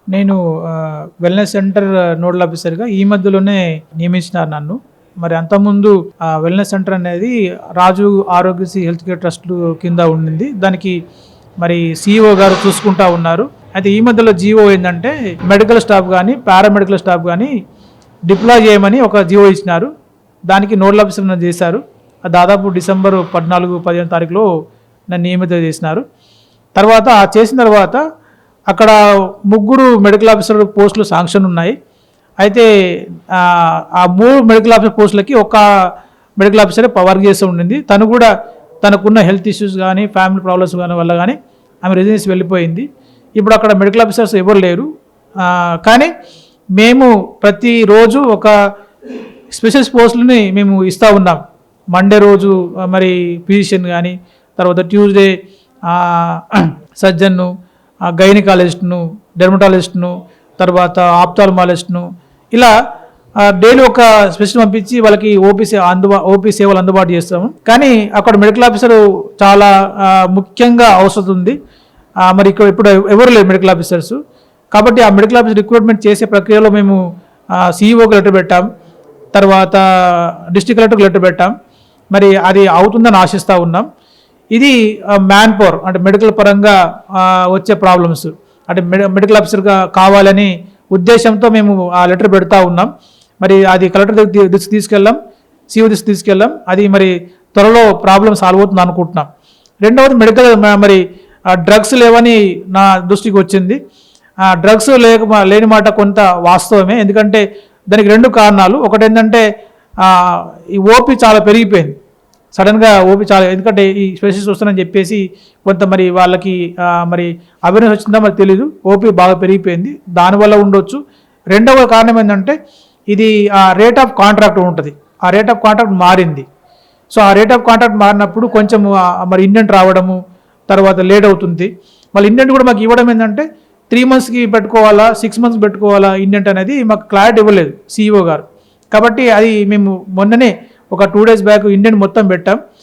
నేను wellness centre nodal ఆఫీసర్గా ఈ మధ్యలోనే నియమించినారు నన్ను. మరి అంతకుముందు వెల్నెస్ సెంటర్ అనేది రాజు ఆరోగ్యశ్రీ హెల్త్ కేర్ ట్రస్ట్ కింద ఉండింది. దానికి మరి సిఇఓ గారు చూసుకుంటా ఉన్నారు. అయితే ఈ మధ్యలో జీవో ఏంటంటే మెడికల్ స్టాఫ్ కానీ పారామెడికల్ స్టాఫ్ కానీ డిప్లాయ్ చేయమని ఒక జీవో ఇచ్చినారు. దానికి నోడల్ ఆఫీసర్ నన్ను చేశారు. దాదాపు డిసెంబర్ 14-15 తారీఖులో నన్ను నియమిత చేసినారు. తర్వాత చేసిన తర్వాత అక్కడ 3 మెడికల్ ఆఫీసర్ పోస్టులు శాంక్షన్ ఉన్నాయి. అయితే ఆ 3 మెడికల్ ఆఫీసర్ పోస్టులకి ఒక మెడికల్ ఆఫీసరే వర్క్ చేస్తూ ఉండింది. తను కూడా తనకున్న హెల్త్ ఇష్యూస్ కానీ ఫ్యామిలీ ప్రాబ్లమ్స్ కానీ వల్ల కానీ ఆమె రెసిడెన్స్ వెళ్ళిపోయింది. ఇప్పుడు అక్కడ మెడికల్ ఆఫీసర్స్ ఎవరు లేరు. కానీ మేము ప్రతిరోజు ఒక స్పెషల్ పోస్టులని మేము ఇస్తూ ఉన్నాం. మండే రోజు మరి ఫిజిషియన్ కానీ, తర్వాత ట్యూస్డే సర్జన్ను, గైనకాలజిస్ట్ను, డెర్మటాలజిస్ట్ను, తర్వాత ఆప్థాల్మాలజిస్ట్ను, ఇలా డైలీ ఒక స్పెషల్ పంపించి వాళ్ళకి ఓపీ సేవలు అందుబాటు చేస్తాము. కానీ అక్కడ మెడికల్ ఆఫీసర్ చాలా ముఖ్యంగా అవసరం ఉంది. మరి ఇక్కడ ఇప్పుడు ఎవరు లేరు మెడికల్ ఆఫీసర్స్. కాబట్టి ఆ మెడికల్ ఆఫీసర్ రిక్రూట్మెంట్ చేసే ప్రక్రియలో మేము సిఇఓకి లెటర్ పెట్టాం, తర్వాత డిస్ట్రిక్ట్ కలెక్టర్కి లెటర్ పెట్టాం. మరి అది అవుతుందని ఆశిస్తూ ఉన్నాం. ఇది మ్యాన్ పవర్ అంటే మెడికల్ పరంగా వచ్చే ప్రాబ్లమ్స్ అంటే మెడికల్ ఆఫీసర్గా కావాలని ఉద్దేశంతో మేము ఆ లెటర్ పెడతా ఉన్నాం. మరి అది కలెక్టర్ దృష్టి తీసుకెళ్ళాం, సిఇఓ దృష్టి తీసుకెళ్ళాం. అది మరి త్వరలో ప్రాబ్లం సాల్వ్ అవుతుంది అనుకుంటున్నాం. రెండవది మెడికల్ మరి డ్రగ్స్ లేవని నా దృష్టికి వచ్చింది. డ్రగ్స్ లేని మాట కొంత వాస్తవమే. ఎందుకంటే దానికి 2 కారణాలు. ఒకటి ఏంటంటే ఈ ఓపీ చాలా పెరిగిపోయింది. సడన్గా ఓపీ చాలా, ఎందుకంటే ఈ స్పెషలిస్ట్ వస్తానని చెప్పేసి కొంత మరి వాళ్ళకి మరి అవేర్నెస్ వచ్చిందా మరి తెలీదు. ఓపీ బాగా పెరిగిపోయింది, దానివల్ల ఉండొచ్చు. రెండవ కారణం ఏంటంటే ఇది రేట్ ఆఫ్ కాంట్రాక్ట్ ఉంటుంది. ఆ రేట్ ఆఫ్ కాంట్రాక్ట్ మారింది. సో ఆ రేట్ ఆఫ్ కాంట్రాక్ట్ మారినప్పుడు కొంచెం మరి ఇండెంట్ రావడము తర్వాత లేట్ అవుతుంది. మళ్ళీ ఇండెంట్ కూడా మాకు ఇవ్వడం ఏంటంటే 3 monthsకి పెట్టుకోవాలా 6 months పెట్టుకోవాలా ఇండెంట్ అనేది మాకు క్లారిటీ ఇవ్వలేదు సిఇఓ గారు. కాబట్టి అది మేము మొన్ననే ఒక 2 days బ్యాక్ ఇండెంట్ మొత్తం పెట్టాం.